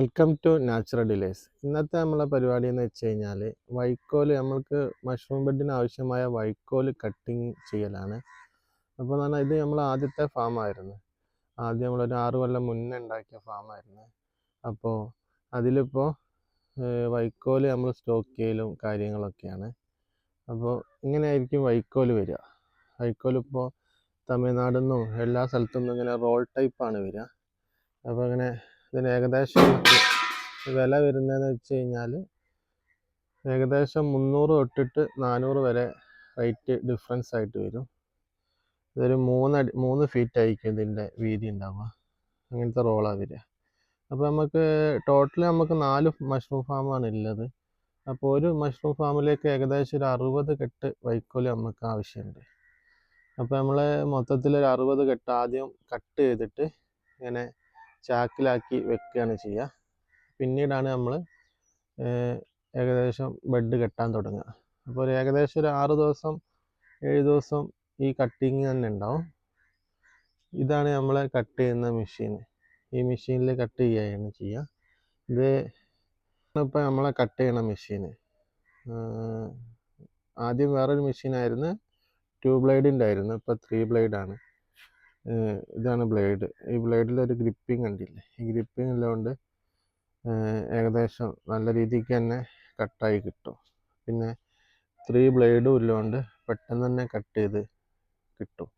Welcome to natural delays. ഇന്നത്തെ നമ്മളെ പരിപാടി എന്ന് വെച്ച് കഴിഞ്ഞാൽ വൈക്കോല് നമ്മൾക്ക് മഷ്റൂം ബെഡിന് ആവശ്യമായ വൈക്കോല് കട്ടിങ് ചെയ്യലാണ്. അപ്പോൾ എന്ന് പറഞ്ഞാൽ ഇത് നമ്മൾ ആദ്യത്തെ ഫാമായിരുന്നു. ആദ്യം നമ്മളൊരു 6 കൊല്ലം മുന്നേ ഉണ്ടാക്കിയ ഫാമായിരുന്നു. അപ്പോൾ അതിലിപ്പോൾ വൈക്കോല് നമ്മൾ സ്റ്റോക്ക് ചെയ്യലും കാര്യങ്ങളൊക്കെയാണ്. അപ്പോൾ ഇങ്ങനെയായിരിക്കും വൈക്കോല് വരിക. വൈക്കോലിപ്പോൾ തമിഴ്നാട്ടിൽ നിന്നും എല്ലാ സ്ഥലത്തു നിന്നും ഇങ്ങനെ റോൾ ടൈപ്പാണ് വരിക. അപ്പോൾ ഇങ്ങനെ ഇതിന് ഏകദേശം വില വരുന്നതെന്ന് വെച്ച് കഴിഞ്ഞാൽ ഏകദേശം 300 തൊട്ടിട്ട് 400 വരെ റേറ്റ് ഡിഫറൻസ് ആയിട്ട് വരും. ഇതൊരു 3 ഫീറ്റ് ആയിരിക്കും ഇതിൻ്റെ വീതി ഉണ്ടാവുക. അങ്ങനത്തെ റോളാണ് വരിക. അപ്പോൾ നമുക്ക് ടോട്ടൽ നമുക്ക് 4 മഷ്റൂം ഫാമാണ് ഉള്ളത്. അപ്പോൾ ഒരു മഷ്റൂം ഫാമിലേക്ക് ഏകദേശം ഒരു 60 കെട്ട് വൈക്കോല് നമുക്ക് ആവശ്യമുണ്ട്. അപ്പോൾ നമ്മൾ മൊത്തത്തിൽ ഒരു 60 കെട്ട് ആദ്യം കട്ട് ചെയ്തിട്ട് ഇങ്ങനെ ചാക്കിലാക്കി വെക്കുകയാണ് ചെയ്യുക. പിന്നീടാണ് നമ്മൾ ഏകദേശം ബെഡ് കെട്ടാൻ തുടങ്ങുക. അപ്പോൾ ഒരു ഏകദേശം ഒരു 6 ദിവസം 7 ദിവസം ഈ കട്ടിങ് തന്നെ ഉണ്ടാവും. ഇതാണ് നമ്മൾ കട്ട് ചെയ്യുന്ന മെഷീൻ. ഈ മെഷീനിൽ കട്ട് ചെയ്യുകയാണ് ചെയ്യുക. ഇത് ഇപ്പോൾ നമ്മളെ കട്ട് ചെയ്യണ മെഷീൻ. ആദ്യം വേറൊരു മെഷീനായിരുന്നു, 2 ബ്ലേഡിൻ്റെ ആയിരുന്നു. ഇപ്പോൾ 3 ബ്ലേഡാണ്. ഇതാണ് ബ്ലേഡ്. ഈ ബ്ലേഡിലൊരു ഗ്രിപ്പിംഗ് കണ്ടില്ലേ? ഈ ഗ്രിപ്പിംഗ് ഉള്ളതുകൊണ്ട് ഏകദേശം നല്ല രീതിക്ക് തന്നെ കട്ടായി കിട്ടും. പിന്നെ 3 ബ്ലേഡും ഉള്ളതുകൊണ്ട് പെട്ടെന്ന് തന്നെ കട്ട് ചെയ്ത് കിട്ടും.